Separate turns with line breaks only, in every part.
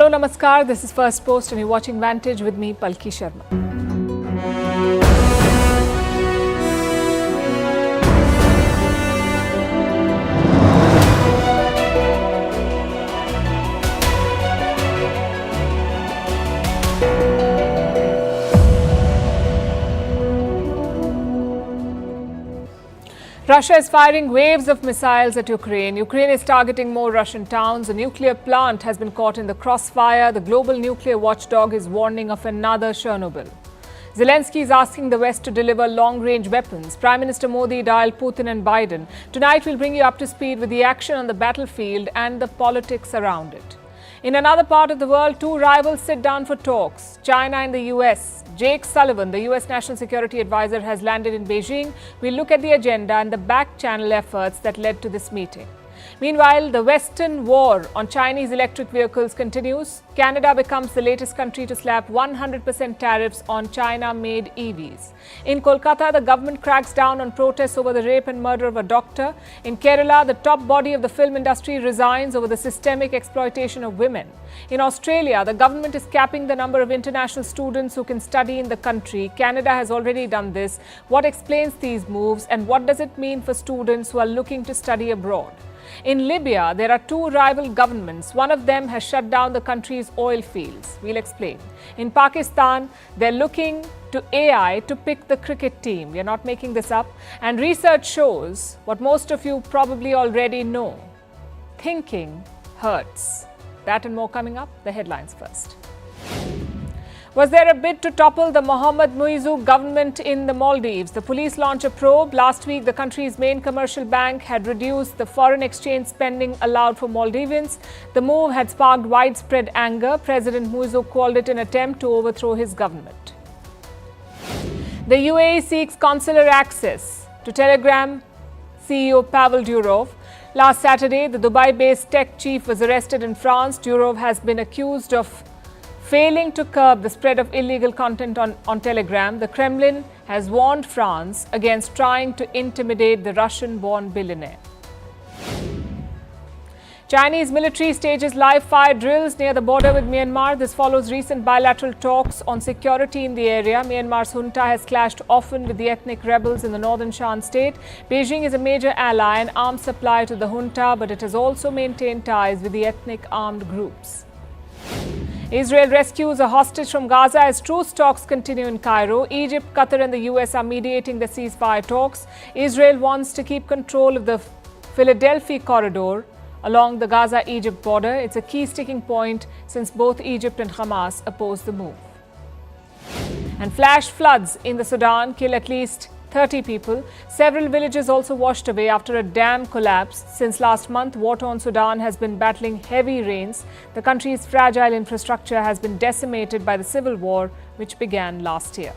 Hello, Namaskar. This is First Post and you're watching Vantage with me, Palki Sharma. Russia is firing waves of missiles at Ukraine. Ukraine is targeting more Russian towns. A nuclear plant has been caught in the crossfire. The global nuclear watchdog is warning of another Chernobyl. Zelensky is asking the West to deliver long-range weapons. Prime Minister Modi dialed Putin and Biden. Tonight we'll bring you up to speed with the action on the battlefield and the politics around it. In another part of the world, two rivals sit down for talks. China and the US. Jake Sullivan, the US National Security Advisor, has landed in Beijing. We'll look at the agenda and the back-channel efforts that led to this meeting. Meanwhile, the Western war on Chinese electric vehicles continues. Canada becomes the latest country to slap 100% tariffs on China-made EVs. In Kolkata, the government cracks down on protests over the rape and murder of a doctor. In Kerala, the top body of the film industry resigns over the systemic exploitation of women. In Australia, the government is capping the number of international students who can study in the country. Canada has already done this. What explains these moves and what does it mean for students who are looking to study abroad? In Libya, there are two rival governments. One of them has shut down the country's oil fields. We'll explain. In Pakistan, they're looking to AI to pick the cricket team. We're not making this up. And research shows what most of you probably already know. Thinking hurts. That and more coming up. The headlines first. Was there a bid to topple the Mohamed Muizzu government in the Maldives? The police launched a probe. Last week, the country's main commercial bank had reduced the foreign exchange spending allowed for Maldivians. The move had sparked widespread anger. President Muizzu called it an attempt to overthrow his government. The UAE seeks consular access to Telegram CEO Pavel Durov. Last Saturday, the Dubai-based tech chief was arrested in France. Durov has been accused of failing to curb the spread of illegal content on Telegram. The Kremlin has warned France against trying to intimidate the Russian-born billionaire. Chinese military stages live fire drills near the border with Myanmar. This follows recent bilateral talks on security in the area. Myanmar's junta has clashed often with the ethnic rebels in the northern Shan state. Beijing is a major ally and arms supplier to the junta, but it has also maintained ties with the ethnic armed groups. Israel rescues a hostage from Gaza as truce talks continue in Cairo. Egypt, Qatar and the US are mediating the ceasefire talks. Israel wants to keep control of the Philadelphia corridor along the Gaza-Egypt border. It's a key sticking point since both Egypt and Hamas oppose the move. And flash floods in the Sudan kill at least 30 people. Several villages also washed away after a dam collapsed. Since last month, war-torn Sudan has been battling heavy rains. The country's fragile infrastructure has been decimated by the civil war, which began last year.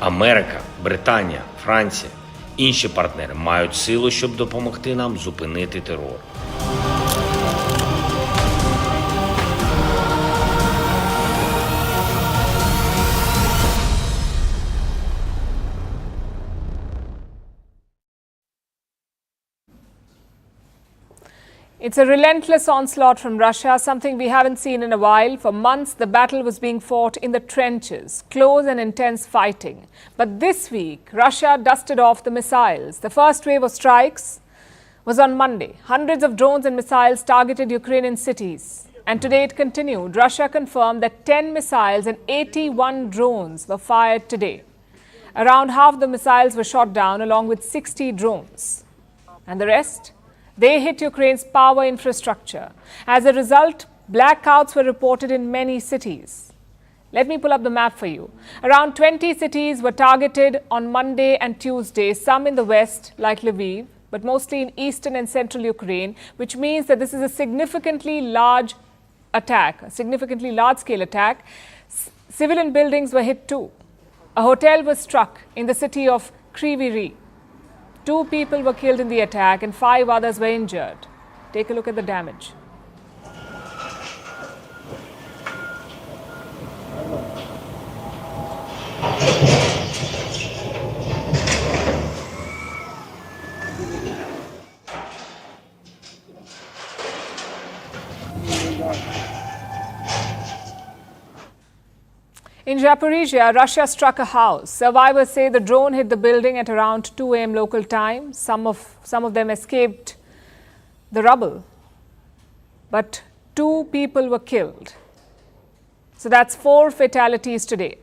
Америка, Британія, Франція, інші партнери мають силу, щоб допомогти нам зупинити терор.
It's a relentless onslaught from Russia, something we haven't seen in a while. For months, the battle was being fought in the trenches, close and intense fighting. But this week, Russia dusted off the missiles. The first wave of strikes was on Monday. Hundreds of drones and missiles targeted Ukrainian cities. And today it continued. Russia confirmed that 10 missiles and 81 drones were fired today. Around half the missiles were shot down, along with 60 drones. And the rest? They hit Ukraine's power infrastructure. As a result, blackouts were reported in many cities. Let me pull up the map for you. Around 20 cities were targeted on Monday and Tuesday, some in the west, like Lviv, but mostly in eastern and central Ukraine, which means that this is a significantly large-scale attack. Civilian buildings were hit too. A hotel was struck in the city of Kryvyi. 2 people were killed in the attack and 5 others were injured. Take a look at the damage. In Zaporizhia, Russia struck a house. Survivors say the drone hit the building at around 2 a.m. local time. Some of them escaped the rubble, but 2 people were killed. So that's 4 fatalities today,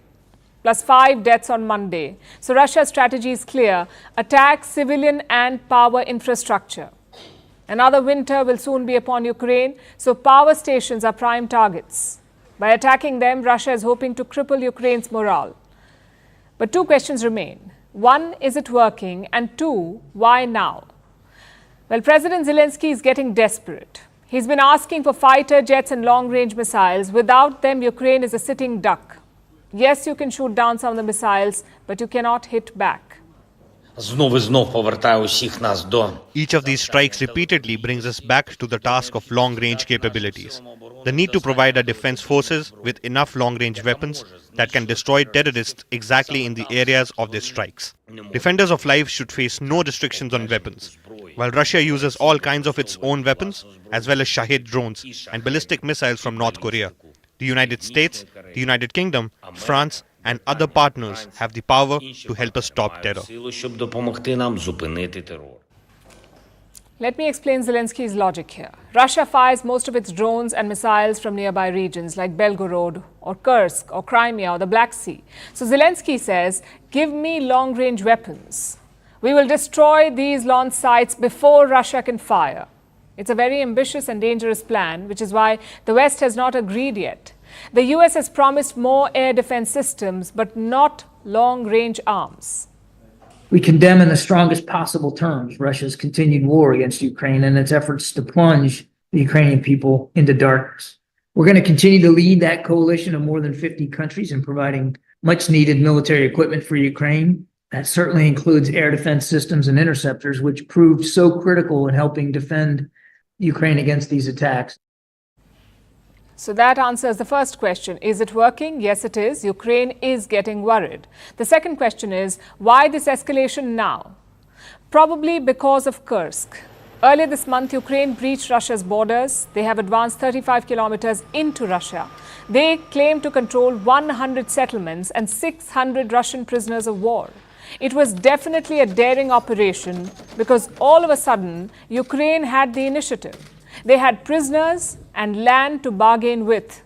plus 5 deaths on Monday. So Russia's strategy is clear: attack civilian and power infrastructure. Another winter will soon be upon Ukraine, so power stations are prime targets. By attacking them, Russia is hoping to cripple Ukraine's morale. But 2 questions remain. 1, is it working? And 2, why now? Well, President Zelensky is getting desperate. He's been asking for fighter jets and long-range missiles. Without them, Ukraine is a sitting duck. Yes, you can shoot down some of the missiles, but you cannot hit back.
Each of these strikes repeatedly brings us back to the task of long-range capabilities. The need to provide our defense forces with enough long-range weapons that can destroy terrorists exactly in the areas of their strikes. Defenders of life should face no restrictions on weapons. While Russia uses all kinds of its own weapons, as well as Shahed drones and ballistic missiles from North Korea, the United States, the United Kingdom, France, and other partners have the power to help us stop terror.
Let me explain Zelensky's logic here. Russia fires most of its drones and missiles from nearby regions like Belgorod or Kursk or Crimea or the Black Sea. So Zelensky says, give me long-range weapons. We will destroy these launch sites before Russia can fire. It's a very ambitious and dangerous plan, which is why the West has not agreed yet. The US has promised more air defense systems, but not long-range arms.
We condemn in the strongest possible terms Russia's continued war against Ukraine and its efforts to plunge the Ukrainian people into darkness. We're going to continue to lead that coalition of more than 50 countries in providing much-needed military equipment for Ukraine. That certainly includes air defense systems and interceptors, which proved so critical in helping defend Ukraine against these attacks.
So that answers the first question. Is it working? Yes, it is. Ukraine is getting worried. The second question is, why this escalation now? Probably because of Kursk. Earlier this month, Ukraine breached Russia's borders. They have advanced 35 kilometers into Russia. They claim to control 100 settlements and 600 Russian prisoners of war. It was definitely a daring operation because all of a sudden, Ukraine had the initiative. They had prisoners and land to bargain with.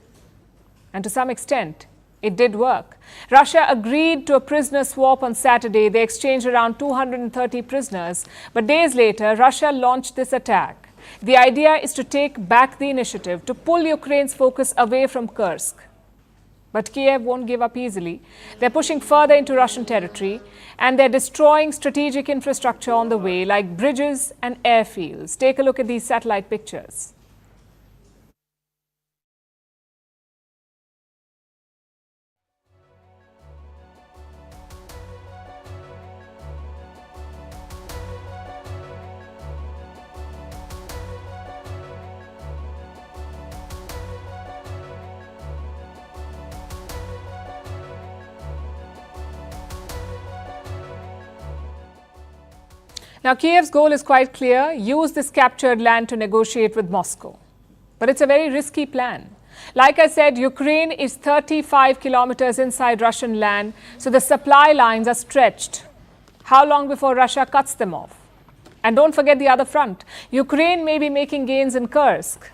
And to some extent, it did work. Russia agreed to a prisoner swap on Saturday. They exchanged around 230 prisoners. But days later, Russia launched this attack. The idea is to take back the initiative, to pull Ukraine's focus away from Kursk. But Kyiv won't give up easily. They're pushing further into Russian territory, and they're destroying strategic infrastructure on the way, like bridges and airfields. Take a look at these satellite pictures. Now, Kyiv's goal is quite clear: use this captured land to negotiate with Moscow. But it's a very risky plan. Like I said, Ukraine is 35 kilometers inside Russian land, so the supply lines are stretched. How long before Russia cuts them off? And don't forget the other front. Ukraine may be making gains in Kursk,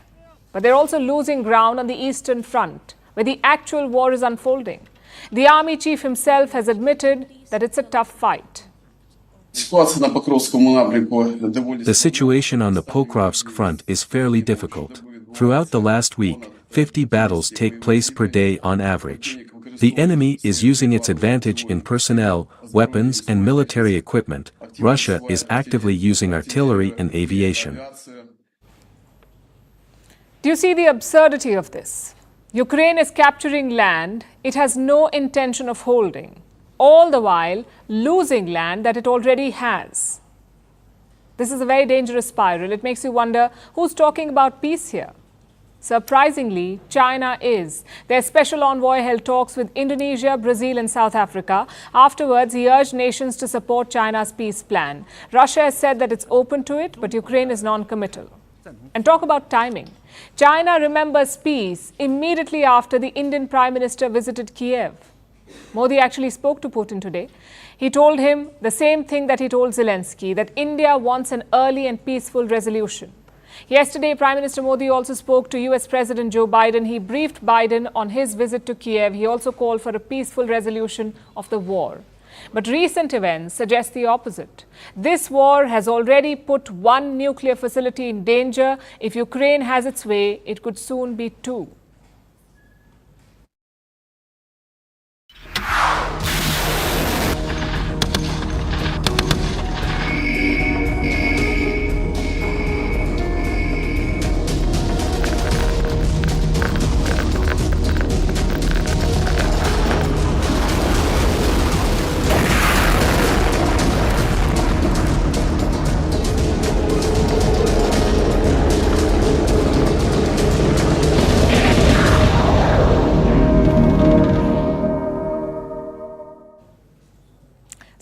but they're also losing ground on the eastern front, where the actual war is unfolding. The army chief himself has admitted that it's a tough fight.
The situation on the Pokrovsk front is fairly difficult. Throughout the last week, 50 battles take place per day on average. The enemy is using its advantage in personnel, weapons and military equipment. Russia is actively using artillery and aviation.
Do you see the absurdity of this? Ukraine is capturing land it has no intention of holding. all the while losing land that it already has. This is a very dangerous spiral. It makes you wonder who's talking about peace here. Surprisingly, China is. Their special envoy held talks with Indonesia, Brazil and South Africa. Afterwards, he urged nations to support China's peace plan. Russia has said that it's open to it, but Ukraine is non-committal. And talk about timing. China remembers peace immediately after the Indian Prime Minister visited Kyiv. Modi actually spoke to Putin today. He told him the same thing that he told Zelensky, that India wants an early and peaceful resolution. Yesterday, Prime Minister Modi also spoke to US President Joe Biden. He briefed Biden on his visit to Kyiv. He also called for a peaceful resolution of the war. But recent events suggest the opposite. This war has already put one nuclear facility in danger. If Ukraine has its way, it could soon be two.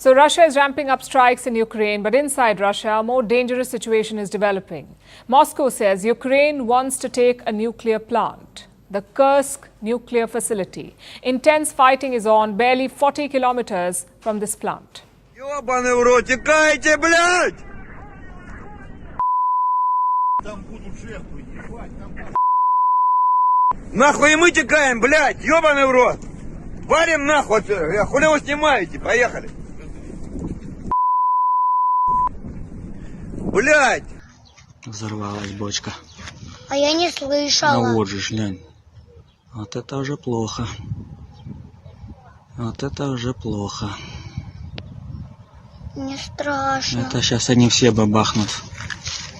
So Russia is ramping up strikes in Ukraine, but inside Russia, a more dangerous situation is developing. Moscow says Ukraine wants to take a nuclear plant, the Kursk nuclear facility. Intense fighting is on barely 40 kilometers from this plant.
Ёбаный в рот, текайте, блядь! Нахуй и мы текаем, блядь, ёбаный в рот! Валим нахуй отсюда, хули вы снимаете, поехали! Блядь!
Взорвалась бочка.
А я не слышала.
Ну вот же, глянь. Вот это уже плохо. Вот это уже плохо.
Мне страшно.
Это сейчас они все бабахнут.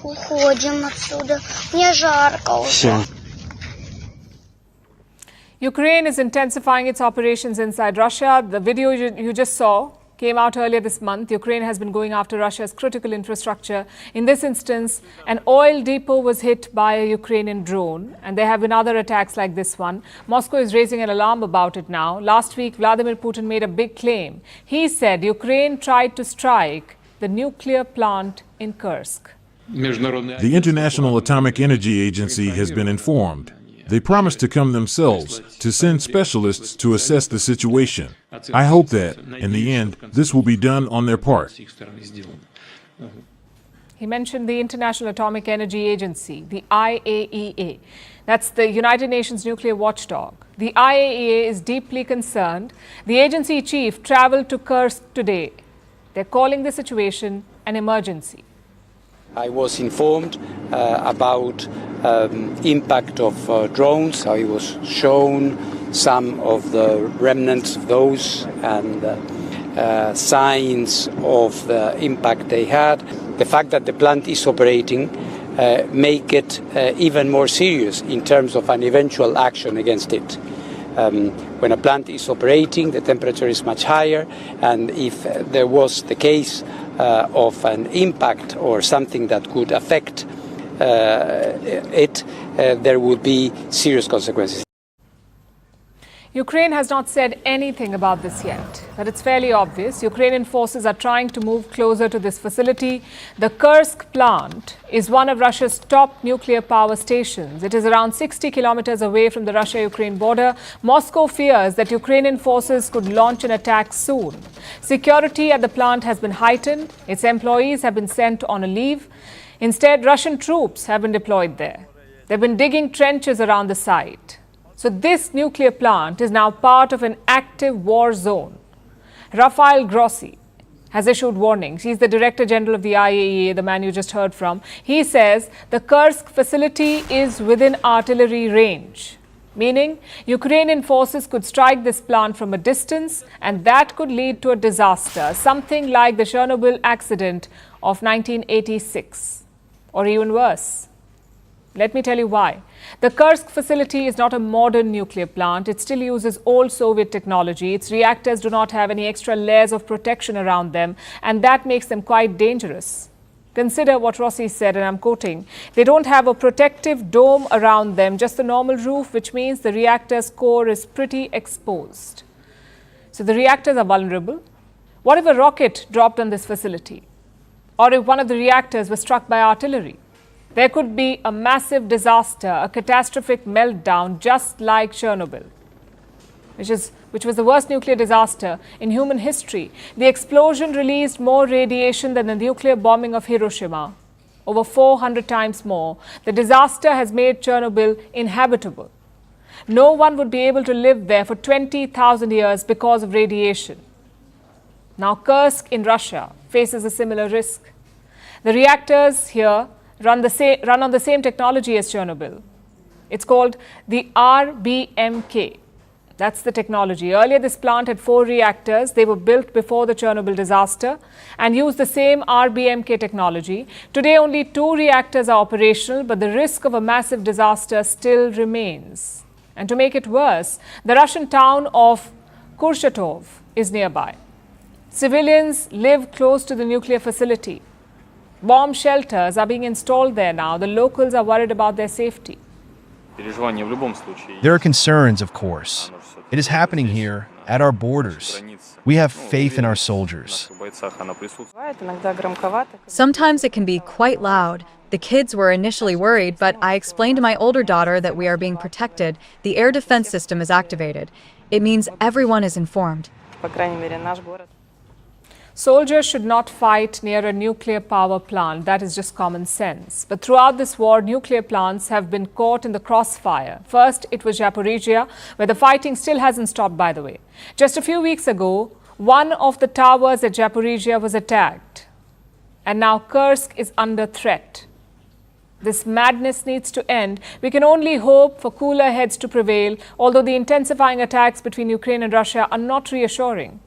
Уходим отсюда. Мне жарко уже.
Все.
Ukraine is intensifying its operations inside Russia. The video you just saw came out earlier this month. Ukraine has been going after Russia's critical infrastructure. In this instance, an oil depot was hit by a Ukrainian drone, and there have been other attacks like this one. Moscow is raising an alarm about it now. Last week, Vladimir Putin made a big claim. He said Ukraine tried to strike the nuclear plant in Kursk.
The International Atomic Energy Agency has been informed. They promised to come themselves to send specialists to assess the situation. I hope that, in the end, this will be done on their part.
He mentioned the International Atomic Energy Agency, the IAEA. That's the United Nations nuclear watchdog. The IAEA is deeply concerned. The agency chief traveled to Kursk today. They're calling the situation an emergency.
I was informed about impact of drones. I was shown some of the remnants of those and signs of the impact they had. The fact that the plant is operating make it even more serious in terms of an eventual action against it. When a plant is operating, the temperature is much higher, and if there was the case of an impact or something that could affect there would be serious consequences.
Ukraine has not said anything about this yet, but it's fairly obvious. Ukrainian forces are trying to move closer to this facility. The Kursk plant is one of Russia's top nuclear power stations. It is around 60 kilometers away from the Russia-Ukraine border. Moscow fears that Ukrainian forces could launch an attack soon. Security at the plant has been heightened. Its employees have been sent on a leave. Instead, Russian troops have been deployed there. They've been digging trenches around the site. So this nuclear plant is now part of an active war zone. Rafael Grossi has issued warnings. He's the Director General of the IAEA, the man you just heard from. He says the Kursk facility is within artillery range, meaning Ukrainian forces could strike this plant from a distance, and that could lead to a disaster, something like the Chernobyl accident of 1986, or even worse. Let me tell you why. The Kursk facility is not a modern nuclear plant. It still uses old Soviet technology. Its reactors do not have any extra layers of protection around them, and that makes them quite dangerous. Consider what Rossi said, and I'm quoting, "They don't have a protective dome around them, just the normal roof, which means the reactor's core is pretty exposed." So the reactors are vulnerable. What if a rocket dropped on this facility? Or if one of the reactors was struck by artillery? There could be a massive disaster, a catastrophic meltdown, just like Chernobyl, which was the worst nuclear disaster in human history. The explosion released more radiation than the nuclear bombing of Hiroshima, over 400 times more. The disaster has made Chernobyl inhabitable. No one would be able to live there for 20,000 years because of radiation. Now Kursk in Russia faces a similar risk. The reactors here run on the same technology as Chernobyl. It's called the RBMK. That's the technology. Earlier, this plant had 4 reactors. They were built before the Chernobyl disaster and used the same RBMK technology. Today, only 2 reactors are operational, but the risk of a massive disaster still remains. And to make it worse, the Russian town of Kurchatov is nearby. Civilians live close to the nuclear facility. Bomb shelters are being installed there now. The locals are worried about their safety.
There are concerns, of course. It is happening here, at our borders. We have faith in our soldiers.
Sometimes it can be quite loud. The kids were initially worried, but I explained to my older daughter that we are being protected. The air defense system is activated. It means everyone is informed.
Soldiers should not fight near a nuclear power plant. That is just common sense. But throughout this war, nuclear plants have been caught in the crossfire. First, it was Zaporizhia, where the fighting still hasn't stopped, by the way. Just a few weeks ago, one of the towers at Zaporizhia was attacked. And now Kursk is under threat. This madness needs to end. We can only hope for cooler heads to prevail, although the intensifying attacks between Ukraine and Russia are not reassuring.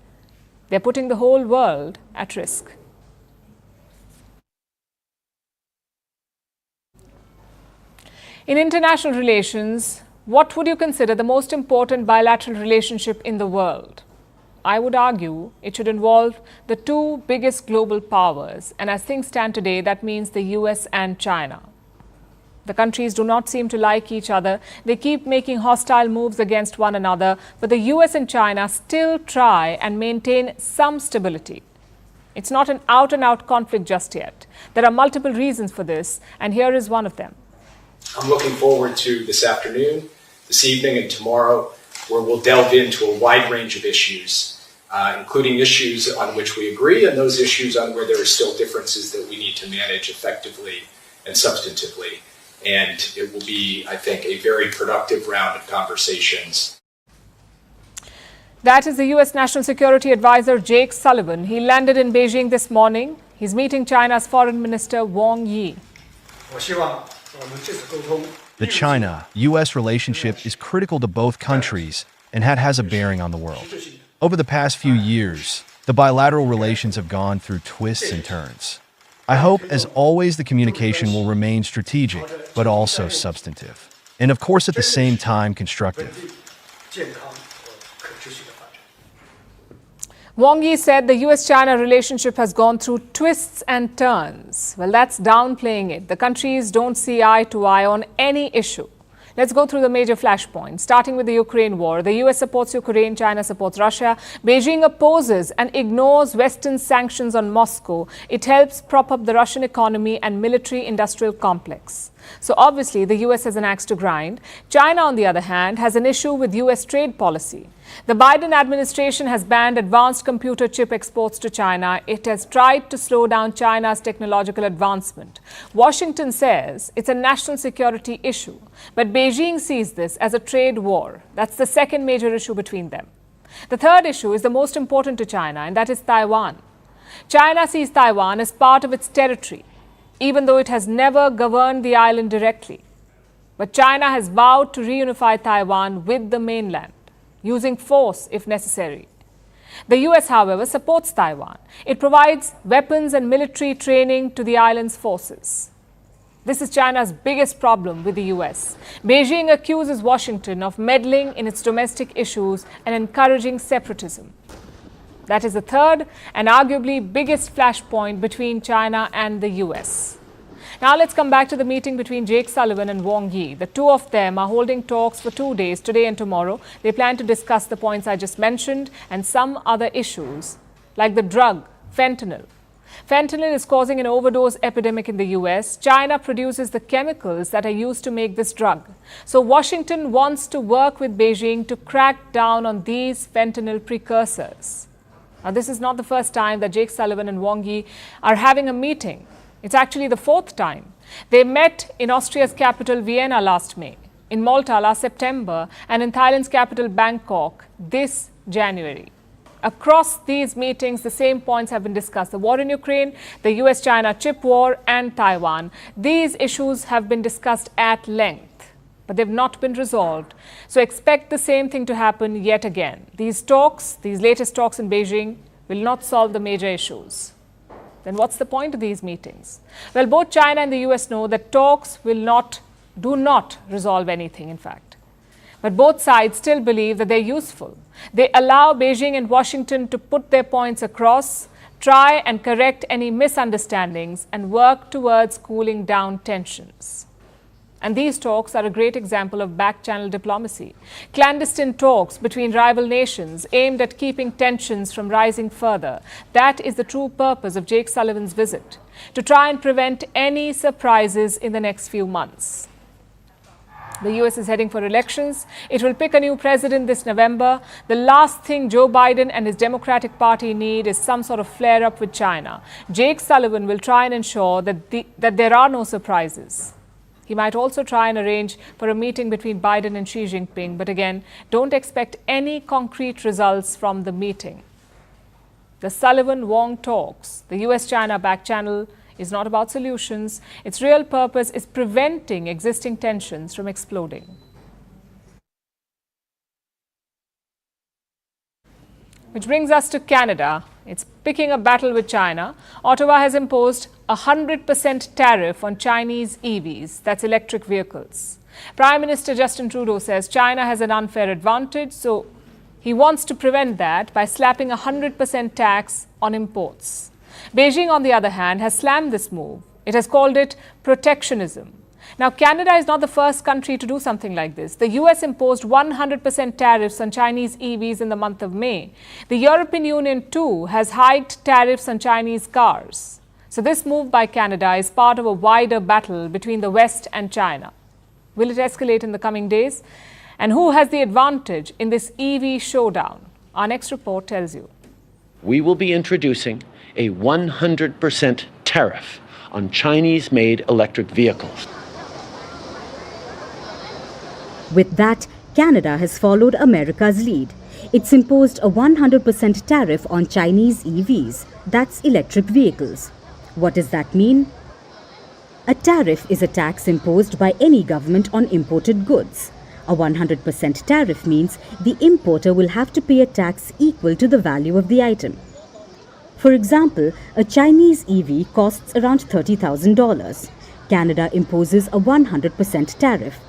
They're putting the whole world at risk. In international relations, what would you consider the most important bilateral relationship in the world? I would argue it should involve the 2 biggest global powers. And as things stand today, that means the US and China. The countries do not seem to like each other. They keep making hostile moves against one another, but the US and China still try and maintain some stability. It's not an out-and-out conflict just yet. There are multiple reasons for this, and here is one of them.
I'm looking forward to this afternoon, this evening, and tomorrow, where we'll delve into a wide range of issues, including issues on which we agree and those issues on where there are still differences that we need to manage effectively and substantively. And it will be, I think, a very productive round of conversations.
That is the U.S. National Security Advisor Jake Sullivan. He landed in Beijing this morning. He's meeting China's Foreign Minister Wang Yi.
The China-U.S. relationship is critical to both countries and has a bearing on the world. Over the past few years, the bilateral relations have gone through twists and turns. I hope, as always, the communication will remain strategic, but also substantive. And of course, at the same time, constructive.
Wang Yi said the US-China relationship has gone through twists and turns. Well, that's downplaying it. The countries don't see eye to eye on any issue. Let's go through the major flashpoints, starting with the Ukraine war. The US supports Ukraine, China supports Russia. Beijing opposes and ignores Western sanctions on Moscow. It helps prop up the Russian economy and military-industrial complex. So obviously, the US has an axe to grind. China, on the other hand, has an issue with US trade policy. The Biden administration has banned advanced computer chip exports to China. It has tried to slow down China's technological advancement. Washington says it's a national security issue, but Beijing sees this as a trade war. That's the second major issue between them. The third issue is the most important to China, and that is Taiwan. China sees Taiwan as part of its territory, even though it has never governed the island directly. But China has vowed to reunify Taiwan with the mainland, using force if necessary. The US, however, supports Taiwan. It provides weapons and military training to the island's forces. This is China's biggest problem with the US. Beijing accuses Washington of meddling in its domestic issues and encouraging separatism. That is the third and arguably biggest flashpoint between China and the US. Now let's come back to the meeting between Jake Sullivan and Wang Yi. The two of them are holding talks for 2 days, today and tomorrow. They plan to discuss the points I just mentioned and some other issues like the drug, fentanyl. Fentanyl is causing an overdose epidemic in the US. China produces the chemicals that are used to make this drug. So Washington wants to work with Beijing to crack down on these fentanyl precursors. Now, this is not the first time that Jake Sullivan and Wang Yi are having a meeting. It's actually the fourth time. They met in Austria's capital, Vienna, last May, in Malta last September, and in Thailand's capital, Bangkok, this January. Across these meetings, the same points have been discussed: the war in Ukraine, the US-China chip war, and Taiwan. These issues have been discussed at length, but they've not been resolved. So expect the same thing to happen yet again. These latest talks in Beijing, will not solve the major issues. Then what's the point of these meetings? Well, both China and the US know that talks do not resolve anything, in fact. But both sides still believe that they're useful. They allow Beijing and Washington to put their points across, try and correct any misunderstandings, and work towards cooling down tensions. And these talks are a great example of back-channel diplomacy. Clandestine talks between rival nations aimed at keeping tensions from rising further. That is the true purpose of Jake Sullivan's visit, to try and prevent any surprises in the next few months. The US is heading for elections. It will pick a new president this November. The last thing Joe Biden and his Democratic Party need is some sort of flare-up with China. Jake Sullivan will try and ensure that there are no surprises. He might also try and arrange for a meeting between Biden and Xi Jinping, but again, don't expect any concrete results from the meeting. The Sullivan-Wong talks, the US-China back channel, is not about solutions. Its real purpose is preventing existing tensions from exploding. Which brings us to Canada. It's picking a battle with China. Ottawa has imposed a 100% tariff on Chinese EVs, that's electric vehicles. Prime Minister Justin Trudeau says China has an unfair advantage, so he wants to prevent that by slapping a 100% tax on imports. Beijing, on the other hand, has slammed this move. It has called it protectionism. Now, Canada is not the first country to do something like this. The US imposed 100% tariffs on Chinese EVs in the month of May. The European Union, too, has hiked tariffs on Chinese cars. So this move by Canada is part of a wider battle between the West and China. Will it escalate in the coming days? And who has the advantage in this EV showdown? Our next report tells you.
We will be introducing a 100% tariff on Chinese-made electric vehicles.
With that, Canada has followed America's lead. It's imposed a 100% tariff on Chinese EVs, that's electric vehicles. What does that mean? A tariff is a tax imposed by any government on imported goods. A 100% tariff means the importer will have to pay a tax equal to the value of the item. For example, a Chinese EV costs around $30,000. Canada imposes a 100% tariff.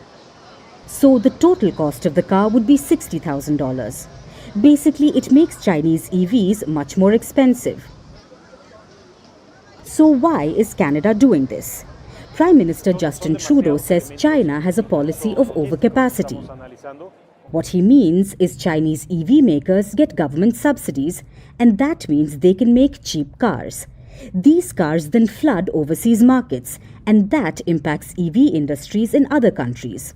So the total cost of the car would be $60,000. Basically, it makes Chinese EVs much more expensive. So why is Canada doing this? Prime Minister Justin Trudeau says China has a policy of overcapacity. What he means is Chinese EV makers get government subsidies, and that means they can make cheap cars. These cars then flood overseas markets, and that impacts EV industries in other countries.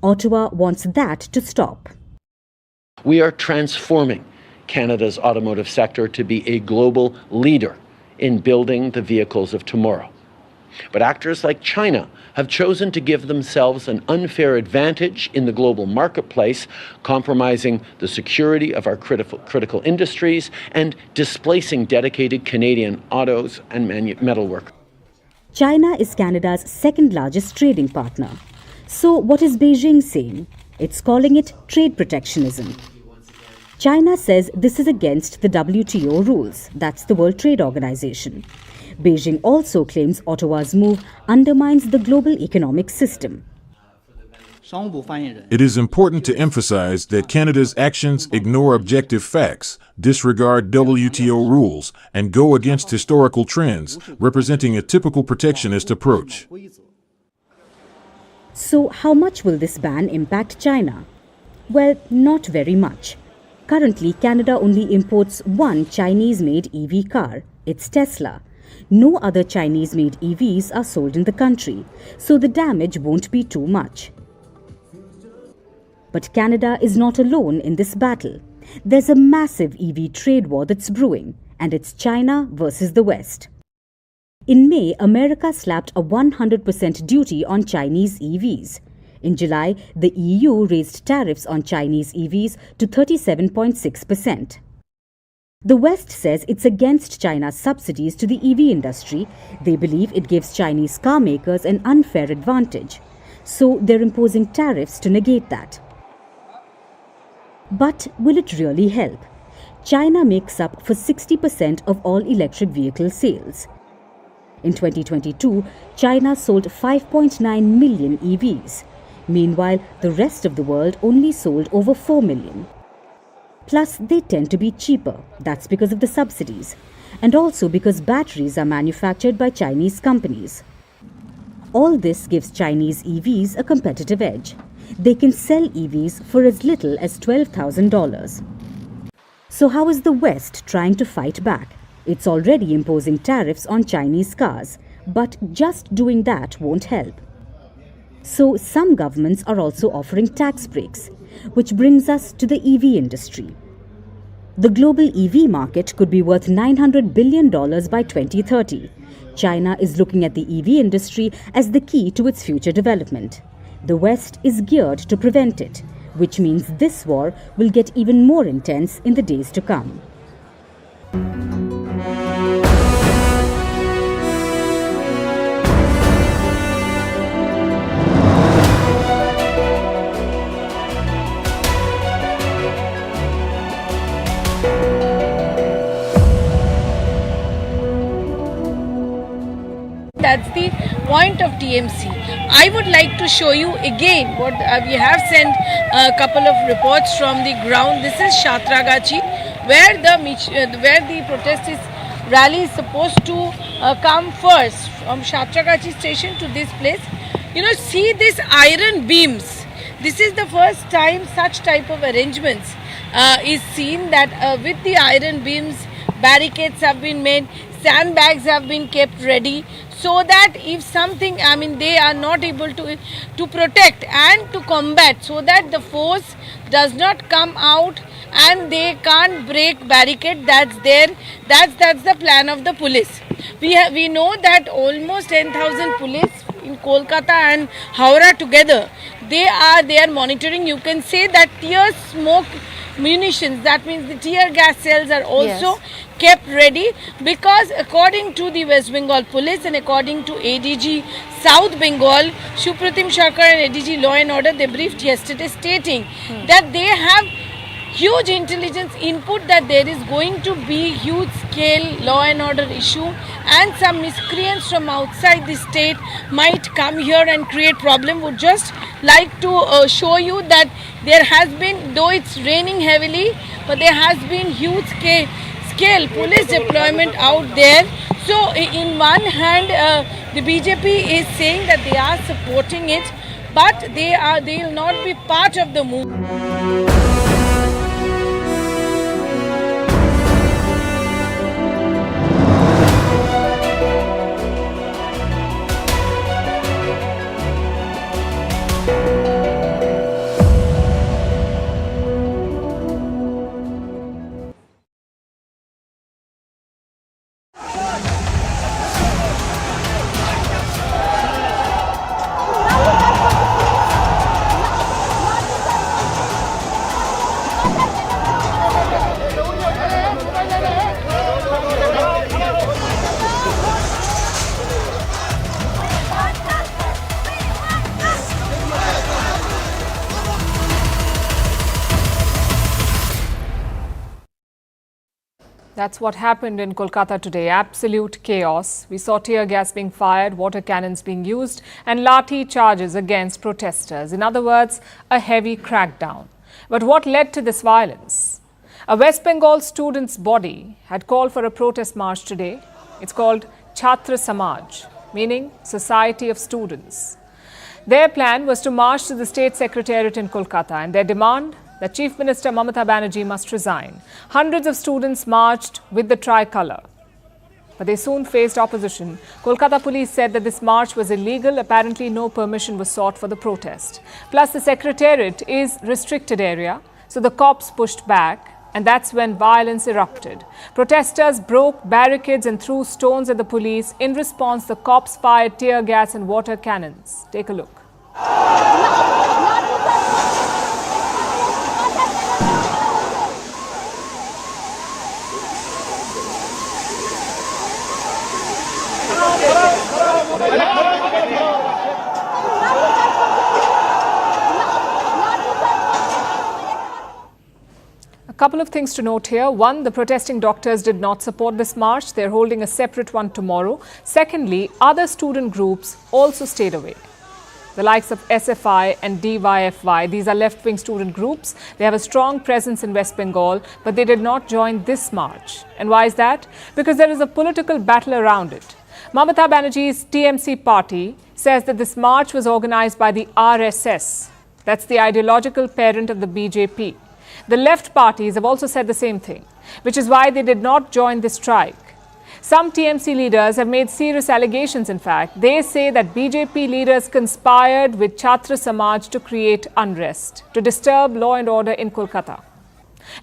Ottawa wants that to stop.
We are transforming Canada's automotive sector to be a global leader in building the vehicles of tomorrow. But actors like China have chosen to give themselves an unfair advantage in the global marketplace, compromising the security of our critical industries and displacing dedicated Canadian autos and metalwork.
China is Canada's second largest trading partner. So what is Beijing saying? It's calling it trade protectionism. China says this is against the WTO rules, that's the World Trade Organization. Beijing also claims Ottawa's move undermines the global economic system.
It is important to emphasize that Canada's actions ignore objective facts, disregard WTO rules, and go against historical trends, representing a typical protectionist approach.
So, how much will this ban impact China? Well, not very much. Currently, Canada only imports one Chinese-made EV car. It's Tesla. No other Chinese-made EVs are sold in the country, so the damage won't be too much. But Canada is not alone in this battle. There's a massive EV trade war that's brewing, and it's China versus the West. In May, America slapped a 100% duty on Chinese EVs. In July, the EU raised tariffs on Chinese EVs to 37.6%. The West says it's against China's subsidies to the EV industry. They believe it gives Chinese car makers an unfair advantage. So they're imposing tariffs to negate that. But will it really help? China makes up for 60% of all electric vehicle sales. In 2022, China sold 5.9 million EVs. Meanwhile, the rest of the world only sold over 4 million. Plus, they tend to be cheaper. That's because of the subsidies. And also because batteries are manufactured by Chinese companies. All this gives Chinese EVs a competitive edge. They can sell EVs for as little as $12,000. So how is the West trying to fight back? It's already imposing tariffs on Chinese cars, but just doing that won't help. So some governments are also offering tax breaks, which brings us to the EV industry. The global EV market could be worth $900 billion by 2030. China is looking at the EV industry as the key to its future development. The West is geared to prevent it, which means this war will get even more intense in the days to come.
That's the point of TMC. I would like to show you again what we have sent a couple of reports from the ground. This is Shatragachi, where the protest rally is supposed to come first from Shatragachi station to this place. You know, see these iron beams. This is the first time such type of arrangements is seen, that with the iron beams, barricades have been made, sandbags have been kept ready, so that if something, they are not able to protect and to combat, so that the force does not come out and they can't break barricade. That's the plan of the police. We know that almost 10,000 police in Kolkata and Howrah together, they are monitoring. You can say that tear smoke munitions, that means the tear gas cells, are also kept ready, because according to the West Bengal police and according to ADG South Bengal, Supratim Sarkar and ADG Law and Order, they briefed yesterday stating that they have huge intelligence input that there is going to be huge scale law and order issue, and some miscreants from outside the state might come here and create problem. Would just like to show you that there has been, though it's raining heavily, but there has been huge scale police deployment out there. So in one hand, the BJP is saying that they are supporting it, but they will not be part of the move.
That's what happened in Kolkata today. Absolute chaos. We saw tear gas being fired, water cannons being used, and lathi charges against protesters. In other words, a heavy crackdown. But what led to this violence? A West Bengal students' body had called for a protest march today. It's called Chhatra Samaj, meaning Society of Students. Their plan was to march to the State Secretariat in Kolkata, and their demand that Chief Minister Mamata Banerjee must resign. Hundreds of students marched with the tricolour, but they soon faced opposition. Kolkata police said that this march was illegal. Apparently, no permission was sought for the protest. Plus, the Secretariat is restricted area, so the cops pushed back, and that's when violence erupted. Protesters broke barricades and threw stones at the police. In response, the cops fired tear gas and water cannons. Take a look. A couple of things to note here. One, the protesting doctors did not support this march. They're holding a separate one tomorrow. Secondly, other student groups also stayed away. The likes of SFI and DYFY, these are left-wing student groups. They have a strong presence in West Bengal, but they did not join this march. And why is that? Because there is a political battle around it. Mamata Banerjee's TMC party says that this march was organized by the RSS. That's the ideological parent of the BJP. The left parties have also said the same thing, which is why they did not join this strike. Some TMC leaders have made serious allegations, in fact. They say that BJP leaders conspired with Chhatra Samaj to create unrest, to disturb law and order in Kolkata.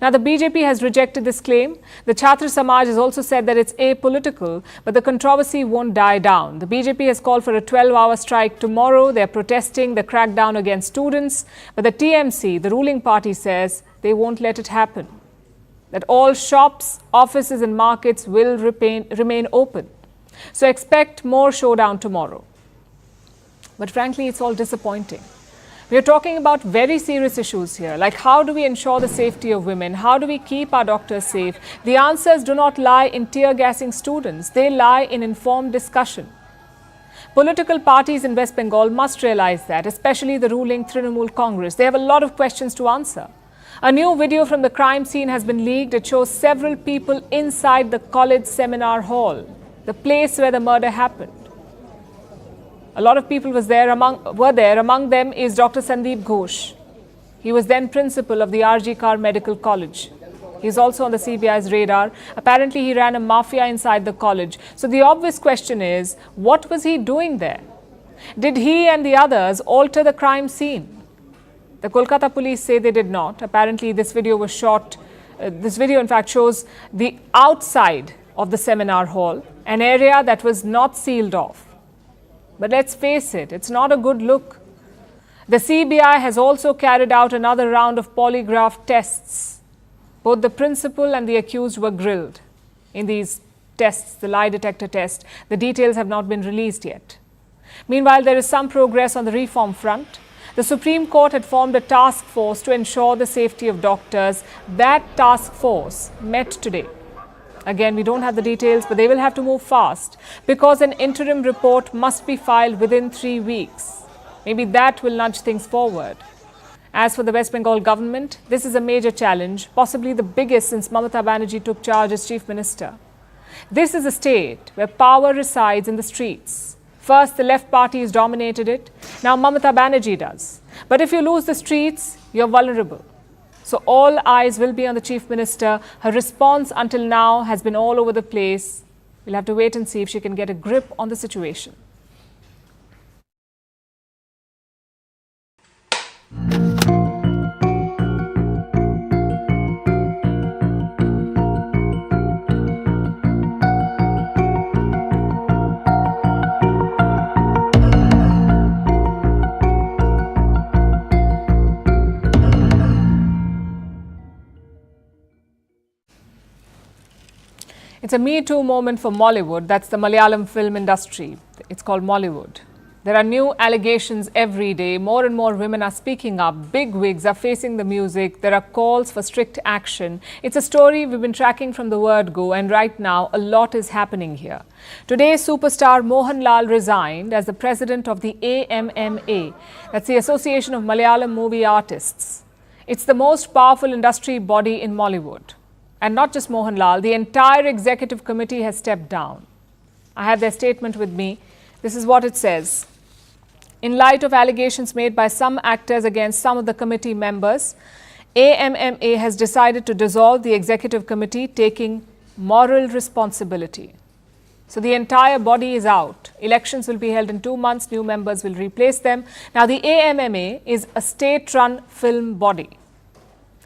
Now, the BJP has rejected this claim. The Chhatra Samaj has also said that it's apolitical, but the controversy won't die down. The BJP has called for a 12-hour strike tomorrow. They're protesting the crackdown against students. But the TMC, the ruling party, says they won't let it happen. That all shops, offices and markets will remain open. So expect more showdown tomorrow. But frankly, it's all disappointing. We are talking about very serious issues here, like how do we ensure the safety of women? How do we keep our doctors safe? The answers do not lie in tear gassing students. They lie in informed discussion. Political parties in West Bengal must realize that, especially the ruling Trinamool Congress. They have a lot of questions to answer. A new video from the crime scene has been leaked. It shows several people inside the college seminar hall, the place where the murder happened. A lot of people were there. Among them is Dr. Sandeep Ghosh. He was then principal of the RG Kar Medical College. He's also on the CBI's radar. Apparently, he ran a mafia inside the college. So the obvious question is, what was he doing there? Did he and the others alter the crime scene? The Kolkata police say they did not. Apparently, this video was shot. This video, in fact, shows the outside of the seminar hall, an area that was not sealed off. But let's face it, it's not a good look. The CBI has also carried out another round of polygraph tests. Both the principal and the accused were grilled in these tests, the lie detector test. The details have not been released yet. Meanwhile, there is some progress on the reform front. The Supreme Court had formed a task force to ensure the safety of doctors. That task force met today. Again, we don't have the details, but they will have to move fast because an interim report must be filed within 3 weeks. Maybe that will nudge things forward. As for the West Bengal government, this is a major challenge, possibly the biggest since Mamata Banerjee took charge as Chief Minister. This is a state where power resides in the streets. First, the left parties dominated it. Now Mamata Banerjee does. But if you lose the streets, you're vulnerable. So all eyes will be on the Chief Minister. Her response until now has been all over the place. We'll have to wait and see if she can get a grip on the situation. It's a Me Too moment for Mollywood. That's the Malayalam film industry. It's called Mollywood. There are new allegations every day. More and more women are speaking up. Big wigs are facing the music. There are calls for strict action. It's a story we've been tracking from the word go, and right now a lot is happening here. Today, superstar Mohanlal resigned as the president of the AMMA. That's the Association of Malayalam Movie Artists. It's the most powerful industry body in Mollywood. And not just Mohanlal, the entire executive committee has stepped down. I have their statement with me. This is what it says. In light of allegations made by some actors against some of the committee members, AMMA has decided to dissolve the executive committee, taking moral responsibility. So the entire body is out. Elections will be held in 2 months. New members will replace them. Now, the AMMA is a state-run film body.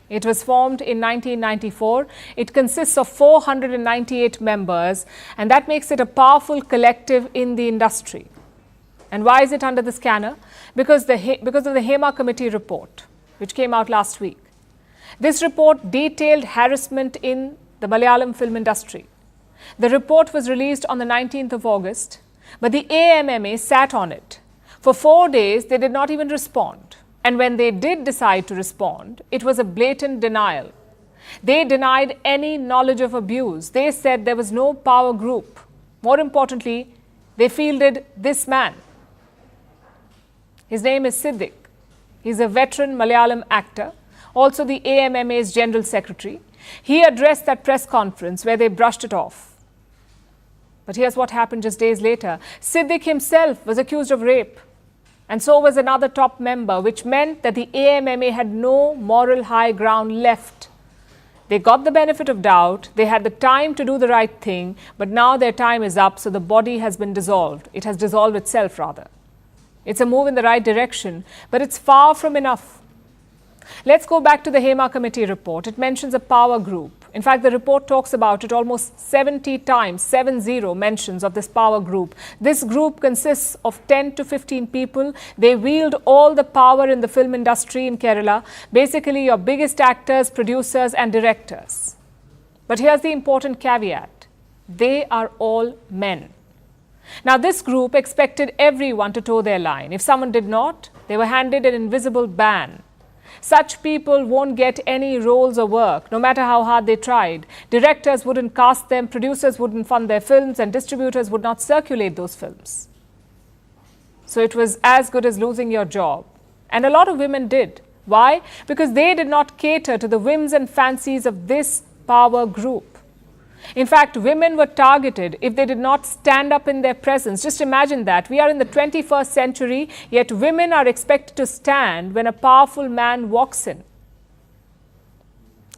It was formed in 1994. It consists of 498 members, and that makes it a powerful collective in the industry. And why is it under the scanner? Because of the Hema Committee report, which came out last week. This report detailed harassment in the Malayalam film industry. The report was released on the 19th of August, but the AMMA sat on it. For 4 days, they did not even respond. And when they did decide to respond, it was a blatant denial. They denied any knowledge of abuse. They said there was no power group. More importantly, they fielded this man. His name is Siddiq. He's a veteran Malayalam actor, also the AMMA's General Secretary. He addressed that press conference where they brushed it off. But here's what happened just days later. Siddiq himself was accused of rape. And so was another top member, which meant that the AMMA had no moral high ground left. They got the benefit of doubt. They had the time to do the right thing, but now their time is up, so the body has been dissolved. It has dissolved itself, rather. It's a move in the right direction, but it's far from enough. Let's go back to the Hema Committee report. It mentions a power group. In fact, the report talks about it almost 70 times, 70 mentions of this power group. This group consists of 10 to 15 people. They wield all the power in the film industry in Kerala, basically your biggest actors, producers and directors. But here's the important caveat. They are all men. Now, this group expected everyone to toe their line. If someone did not, they were handed an invisible ban. Such people won't get any roles or work, no matter how hard they tried. Directors wouldn't cast them, producers wouldn't fund their films, and distributors would not circulate those films. So it was as good as losing your job. And a lot of women did. Why? Because they did not cater to the whims and fancies of this power group. In fact, women were targeted if they did not stand up in their presence. Just imagine that. We are in the 21st century, yet women are expected to stand when a powerful man walks in.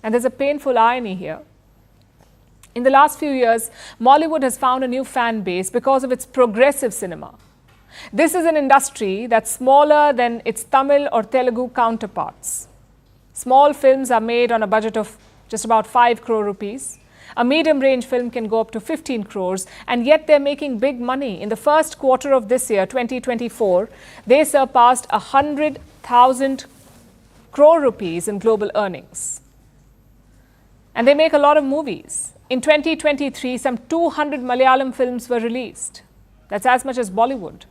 And there's a painful irony here. In the last few years, Mollywood has found a new fan base because of its progressive cinema. This is an industry that's smaller than its Tamil or Telugu counterparts. Small films are made on a budget of just about 5 crore rupees. A medium-range film can go up to 15 crores, and yet they're making big money. In the first quarter of this year, 2024, they surpassed 100,000 crore rupees in global earnings. And they make a lot of movies. In 2023, some 200 Malayalam films were released. That's as much as Bollywood.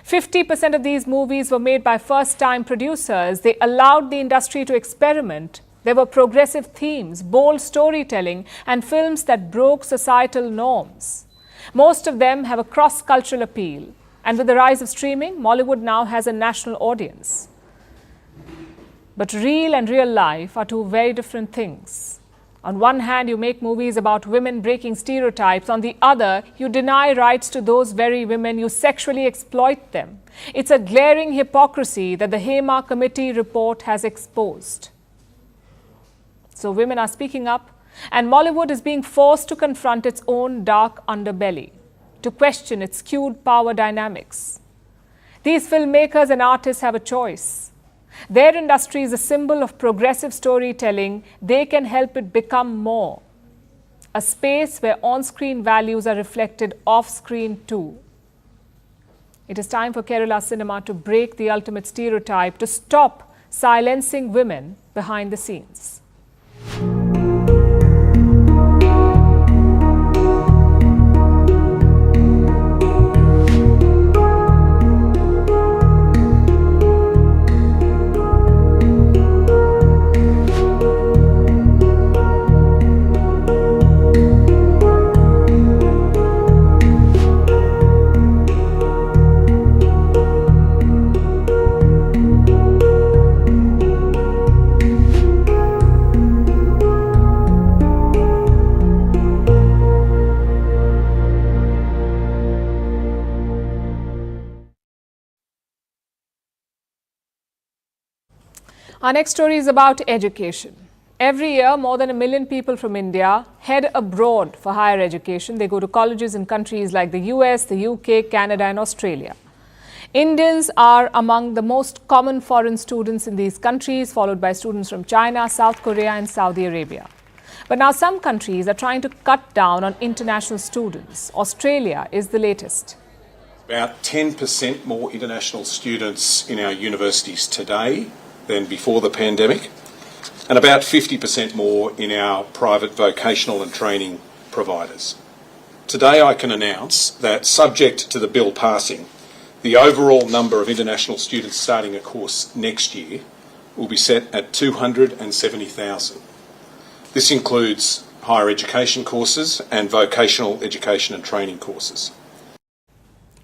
50% of these movies were made by first-time producers. They allowed the industry to experiment. There were progressive themes, bold storytelling, and films that broke societal norms. Most of them have a cross-cultural appeal. And with the rise of streaming, Mollywood now has a national audience. But real and real life are two very different things. On one hand, you make movies about women breaking stereotypes. On the other, you deny rights to those very women. You sexually exploit them. It's a glaring hypocrisy that the Hema Committee report has exposed. So women are speaking up, and Mollywood is being forced to confront its own dark underbelly, to question its skewed power dynamics. These filmmakers and artists have a choice. Their industry is a symbol of progressive storytelling. They can help it become more. A space where on-screen values are reflected off-screen too. It is time for Kerala cinema to break the ultimate stereotype, to stop silencing women behind the scenes. Our next story is about education. Every year, more than 1 million people from India head abroad for higher education. They go to colleges in countries like the US, the UK, Canada and Australia. Indians are among the most common foreign students in these countries, followed by students from China, South Korea and Saudi Arabia. But now some countries are trying to cut down on international students. Australia is the latest.
About 10% more international students in our universities today than before the pandemic, and about 50% more in our private vocational and training providers. Today I can announce that, subject to the bill passing, the overall number of international students starting a course next year will be set at 270,000. This includes higher education courses and vocational education and training courses.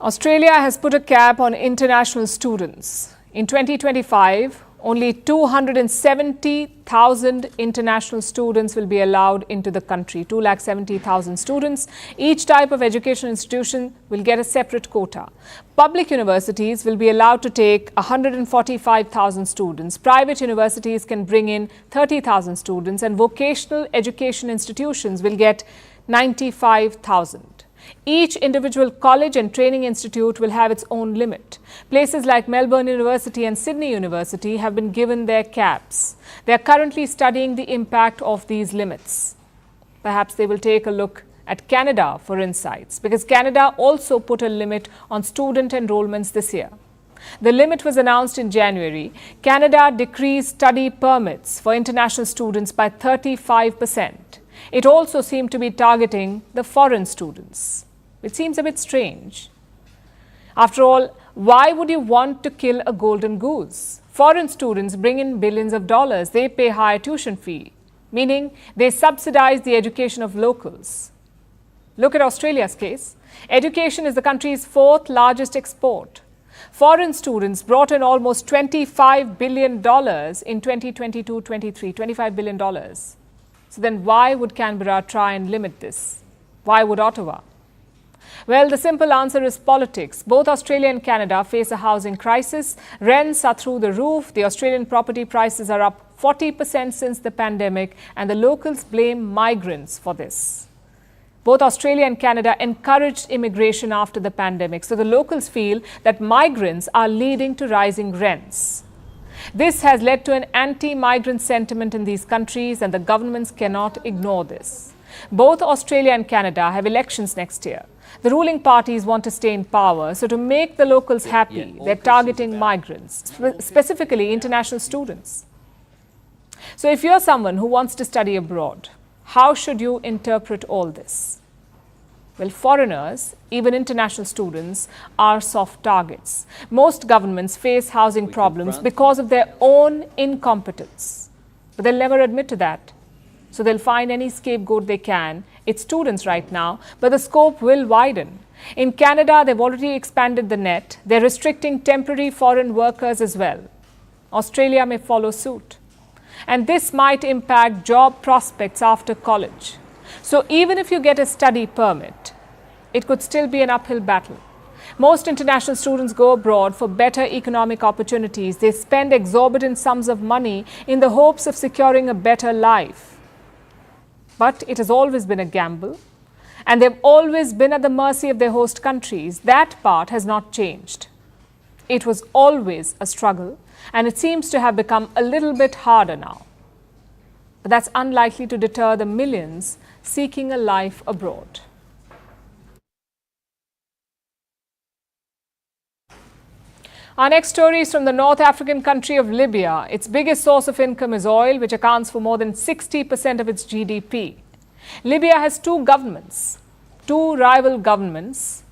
Australia has put a cap on international students. In 2025, only 270,000 international students will be allowed into the country. 270,000 students. Each type of education institution will get a separate quota. Public universities will be allowed to take 145,000 students. Private universities can bring in 30,000 students, and vocational education institutions will get 95,000. Each individual college and training institute will have its own limit. Places like Melbourne University and Sydney University have been given their caps. They are currently studying the impact of these limits. Perhaps they will take a look at Canada for insights, because Canada also put a limit on student enrollments this year. The limit was announced in January. Canada decreased study permits for international students by 35%. It also seemed to be targeting the foreign students, which seems a bit strange. After all, why would you want to kill a golden goose? Foreign students bring in billions of dollars. They pay higher tuition fee, meaning they subsidize the education of locals. Look at Australia's case. Education is the country's 4th largest export. Foreign students brought in almost $25 billion in 2022-23, $25 billion. So then why would Canberra try and limit this? Why would Ottawa? Well, the simple answer is politics. Both Australia and Canada face a housing crisis. Rents are through the roof. The Australian property prices are up 40% since the pandemic, and the locals blame migrants for this. Both Australia and Canada encouraged immigration after the pandemic, so the locals feel that migrants are leading to rising rents. This has led to an anti-migrant sentiment in these countries, and the governments cannot ignore this. Both Australia and Canada have elections next year. The ruling parties want to stay in power, so to make the locals happy, they're targeting migrants, specifically international students. So if you're someone who wants to study abroad, how should you interpret all this? Well, foreigners, even international students, are soft targets. Most governments face housing problems because of their own incompetence. But they'll never admit to that. So they'll find any scapegoat they can. It's students right now, but the scope will widen. In Canada, they've already expanded the net. They're restricting temporary foreign workers as well. Australia may follow suit. And this might impact job prospects after college. So even if you get a study permit, it could still be an uphill battle. Most international students go abroad for better economic opportunities. They spend exorbitant sums of money in the hopes of securing a better life. But it has always been a gamble, and they've always been at the mercy of their host countries. That part has not changed. It was always a struggle, and it seems to have become a little bit harder now. But that's unlikely to deter the millions seeking a life abroad. Our next story is from the North African country of Libya. Its biggest source of income is oil, which accounts for more than 60% of its GDP. Libya has two governments, two rival governments,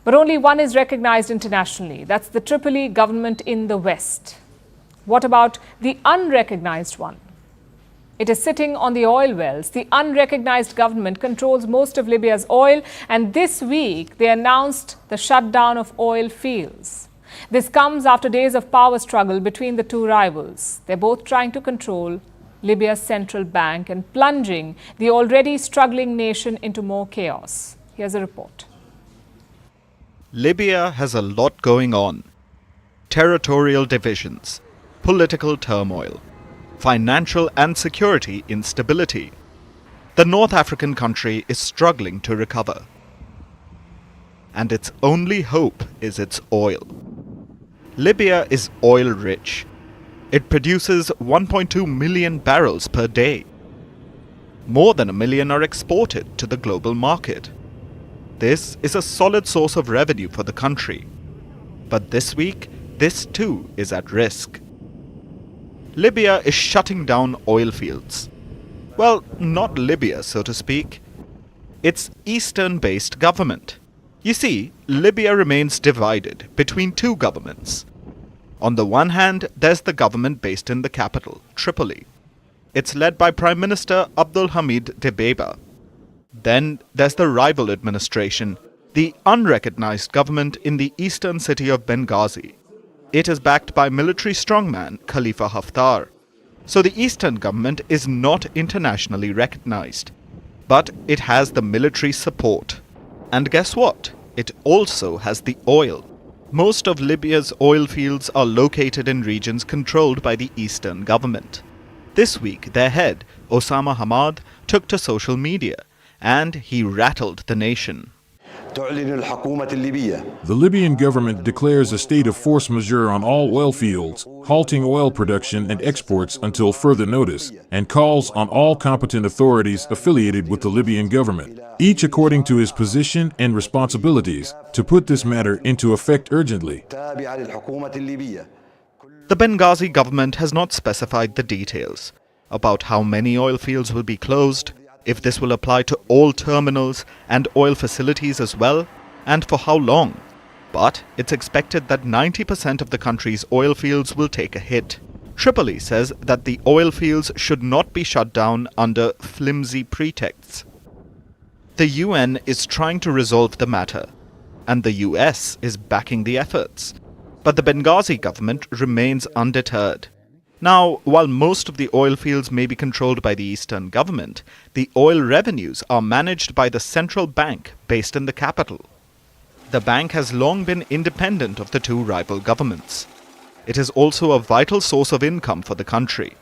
but only one is recognized internationally. That's the Tripoli government in the west. What about the unrecognized one? It is sitting on the oil wells. The unrecognized government controls most of Libya's oil, and this week they announced the shutdown of oil fields. This comes after days of power struggle between the two rivals. They're both trying to control Libya's central bank and plunging the already struggling nation into more chaos. Here's a report.
Libya has a lot going on. Territorial divisions, political turmoil, financial and security instability. The North African country is struggling to recover. And its only hope is its oil. Libya is oil-rich. It produces 1.2 million barrels per day. More than 1 million are exported to the global market. This is a solid source of revenue for the country. But this week, this too is at risk. Libya is shutting down oil fields. Well, not Libya, so to speak. Its eastern-based government. You see, Libya remains divided between two governments. On the one hand, there's the government based in the capital, Tripoli. It's led by Prime Minister Abdul Hamid Dbeibah. Then there's the rival administration, the unrecognized government in the eastern city of Benghazi. It is backed by military strongman Khalifa Haftar. So the eastern government is not internationally recognized. But it has the military support. And guess what? It also has the oil. Most of Libya's oil fields are located in regions controlled by the eastern government. This week, their head, Osama Hamad, took to social media, and he rattled the nation.
The Libyan government declares a state of force majeure on all oil fields, halting oil production and exports until further notice, and calls on all competent authorities affiliated with the Libyan government, each according to his position and responsibilities, to put this matter into effect urgently.
The Benghazi government has not specified the details about how many oil fields will be closed, if this will apply to all terminals and oil facilities as well, and for how long. But it's expected that 90% of the country's oil fields will take a hit. Tripoli says that the oil fields should not be shut down under flimsy pretexts. The UN is trying to resolve the matter, and the US is backing the efforts. But the Benghazi government remains undeterred. Now, while most of the oil fields may be controlled by the eastern government, the oil revenues are managed by the central bank based in the capital. The bank has long been independent of the two rival governments. It is also a vital source of income for the country.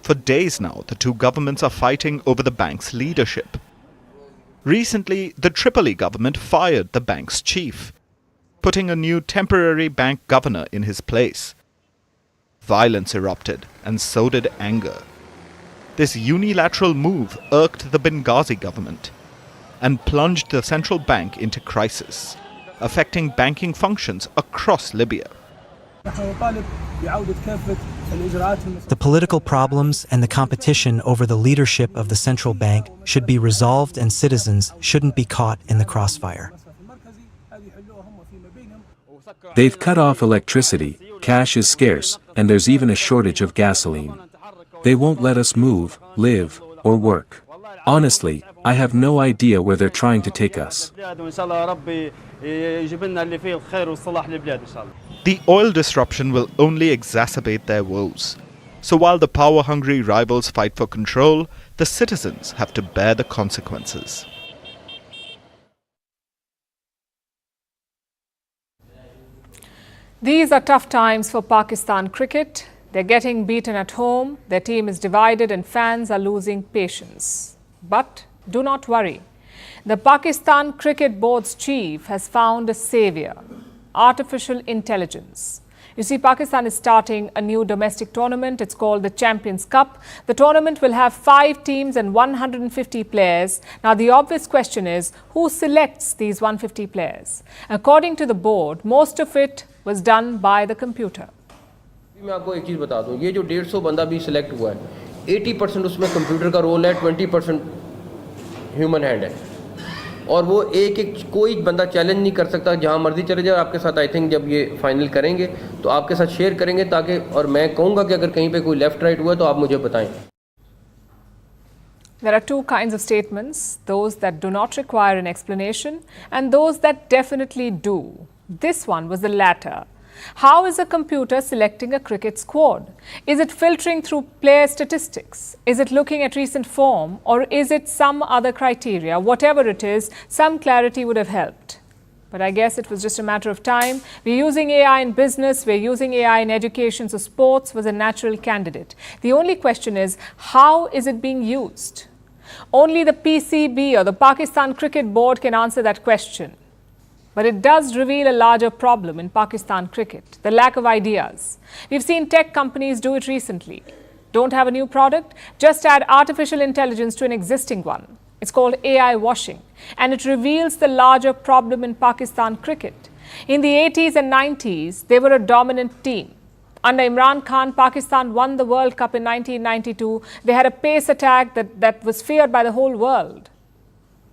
For days now, the two governments are fighting over the bank's leadership. Recently, the Tripoli government fired the bank's chief, putting a new temporary bank governor in his place. Violence erupted, and so did anger. This unilateral move irked the Benghazi government and plunged the central bank into crisis, affecting banking functions across Libya.
The political problems and the competition over the leadership of the central bank should be resolved, and citizens shouldn't be caught in the crossfire.
They've cut off electricity, cash is scarce, and there's even a shortage of gasoline. They won't let us move, live, or work. Honestly, I have no idea where they're trying to take us.
The oil disruption will only exacerbate their woes. So while the power-hungry rivals fight for control, the citizens have to bear the consequences.
These are tough times for Pakistan cricket. They're getting beaten at home, their team is divided, and fans are losing patience. But do not worry. The Pakistan Cricket Board's chief has found a savior: artificial intelligence. You see, Pakistan is starting a new domestic tournament. It's called the Champions Cup. The tournament will have 5 teams and 150 players. Now, the obvious question is, who selects these 150 players? According to the board, most of it was done by the computer.
मैं आपको एक चीज़ बता दूं, ये जो 150 बंदा भी select हुआ है, 80% उसमें कंप्यूटर का रोल है, 20% ह्यूमन हैंड है, और वो एक कोई बंदा चैलेंज नहीं कर सकता, जहां मर्जी चले जाए आपके साथ। आई थिंक जब ये फाइनल करेंगे तो आपके साथ शेयर करेंगे, ताकि, और मैं कहूँगा कि अगर कहीं पे कोई लेफ्ट राइट हुआ तो आप मुझे बताएं।
There are two kinds of statements: those that do not require an explanation and those that definitely do. This one was the latter. How is a computer selecting a cricket squad? Is it filtering through player statistics? Is it looking at recent form? Or is it some other criteria? Whatever it is, some clarity would have helped. But I guess it was just a matter of time. We're using AI in business, we're using AI in education, so sports was a natural candidate. The only question is, how is it being used? Only the PCB or the Pakistan Cricket Board can answer that question. But it does reveal a larger problem in Pakistan cricket, the lack of ideas. We've seen tech companies do it recently. Don't have a new product? Just add artificial intelligence to an existing one. It's called AI washing, and it reveals the larger problem in Pakistan cricket. In the 80s and 90s, they were a dominant team. Under Imran Khan, Pakistan won the World Cup in 1992. They had a pace attack that was feared by the whole world.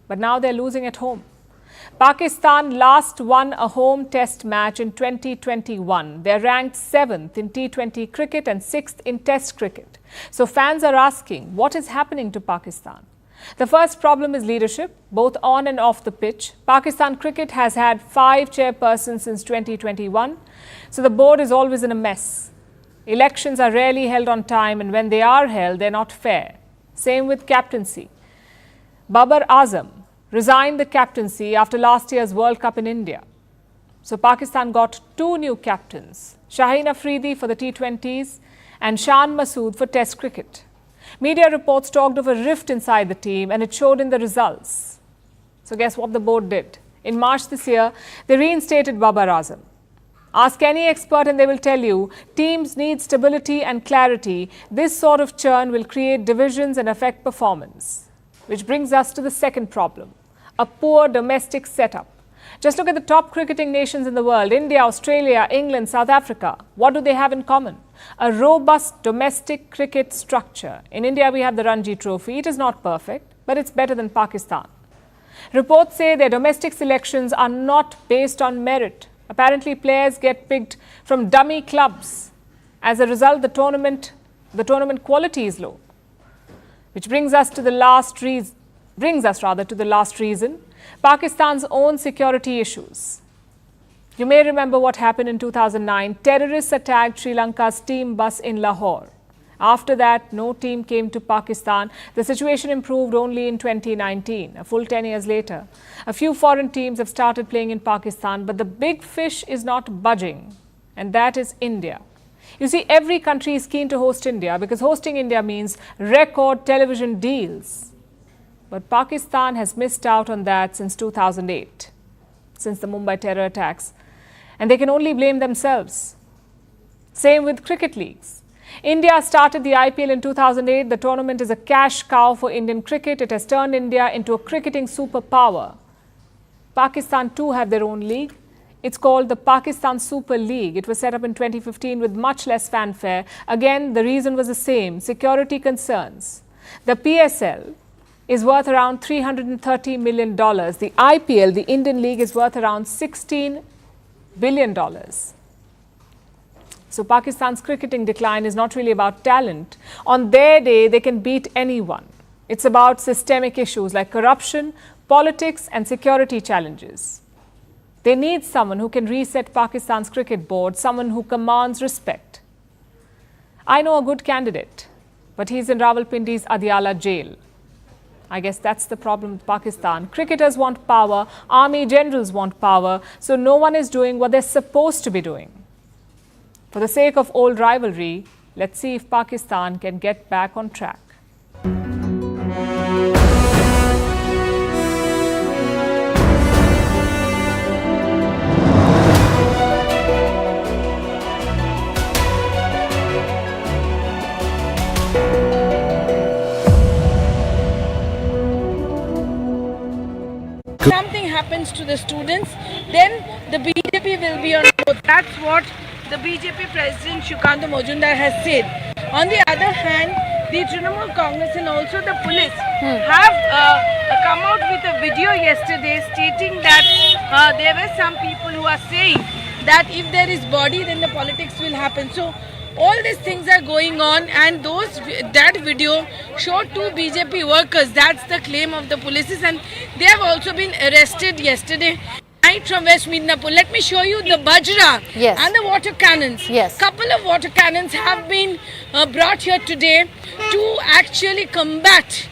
But now they're losing at home. Pakistan last won a home test match in 2021. They're ranked 7th in T20 cricket and 6th in test cricket. So fans are asking, what is happening to Pakistan? The first problem is leadership, both on and off the pitch. Pakistan cricket has had 5 chairpersons since 2021, so the board is always in a mess. Elections are rarely held on time, and when they are held, they're not fair. Same with captaincy. Babar Azam resigned the captaincy after last year's World Cup in India. So Pakistan got 2 new captains, Shaheen Afridi for the T20s and Shan Masood for Test cricket. Media reports talked of a rift inside the team, and it showed in the results. So guess what the board did? In March this year, they reinstated Babar Azam. Ask any expert and they will tell you, teams need stability and clarity. This sort of churn will create divisions and affect performance. Which brings us to the second problem, a poor domestic setup. Just look at the top cricketing nations in the world, India, Australia, England, South Africa. What do they have in common? A robust domestic cricket structure. In India, we have the Ranji Trophy. It is not perfect, but it's better than Pakistan. Reports say their domestic selections are not based on merit. Apparently, players get picked from dummy clubs. As a result, the tournament quality is low. Which brings us to the last reason. Pakistan's own security issues. You may remember what happened in 2009. Terrorists attacked Sri Lanka's team bus in Lahore. After that, no team came to Pakistan. The situation improved only in 2019, a full 10 years later. A few foreign teams have started playing in Pakistan, but the big fish is not budging, and that is India. You see, every country is keen to host India because hosting India means record television deals. But Pakistan has missed out on that since 2008, since the Mumbai terror attacks. And they can only blame themselves. Same with cricket leagues. India started the IPL in 2008. The tournament is a cash cow for Indian cricket. It has turned India into a cricketing superpower. Pakistan too have their own league. It's called the Pakistan Super League. It was set up in 2015 with much less fanfare. Again, the reason was the same, security concerns. The PSL is worth around $330 million. The IPL, the Indian League, is worth around $16 billion. So Pakistan's cricketing decline is not really about talent. On their day, they can beat anyone. It's about systemic issues like corruption, politics, and security challenges. They need someone who can reset Pakistan's cricket board, someone who commands respect. I know a good candidate, but he's in Rawalpindi's Adiala jail. I guess that's the problem with Pakistan. Cricketers want power, army generals want power, so no one is doing what they're supposed to be doing. For the sake of old rivalry, let's see if Pakistan can get back on track.
Something happens to the students, then the BJP will be on board. That's what the BJP President Shukanta Majumdar has said. On the other hand, the Trinamool Congress and also the police have come out with a video yesterday stating that there were some people who are saying that if there is body, then the politics will happen. So all these things are going on, and that video showed 2 BJP workers. That's the claim of the police, and they have also been arrested yesterday night from West Midnapur. Let me show you the Bajra and the water cannons. Couple of water cannons have been brought here today to actually combat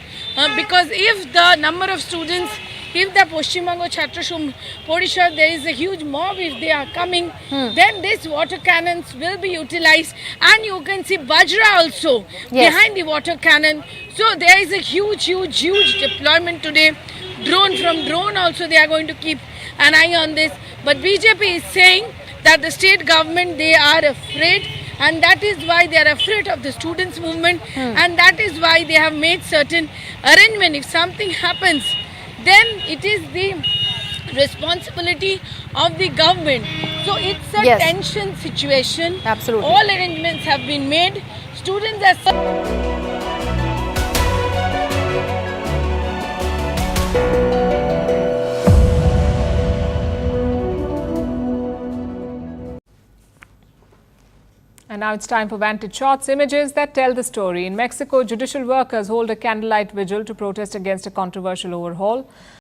because if the number of students if the Paschim Bango Chhatra Porishad, there is a huge mob, if they are coming, then these water cannons will be utilized, and you can see Bajra also behind the water cannon. So there is a huge deployment today. Drone also they are going to keep an eye on this. But BJP is saying that the state government, they are afraid, and that is why they are afraid of the students movement, and that is why they have made certain arrangement. If something happens, then it is the responsibility of the government. So it's a tension situation.
Absolutely.
All arrangements have been made. Students are...
And now it's time for Vantage Shots, images that tell the story. In Mexico, judicial workers hold a candlelight vigil to protest against a controversial overhaul.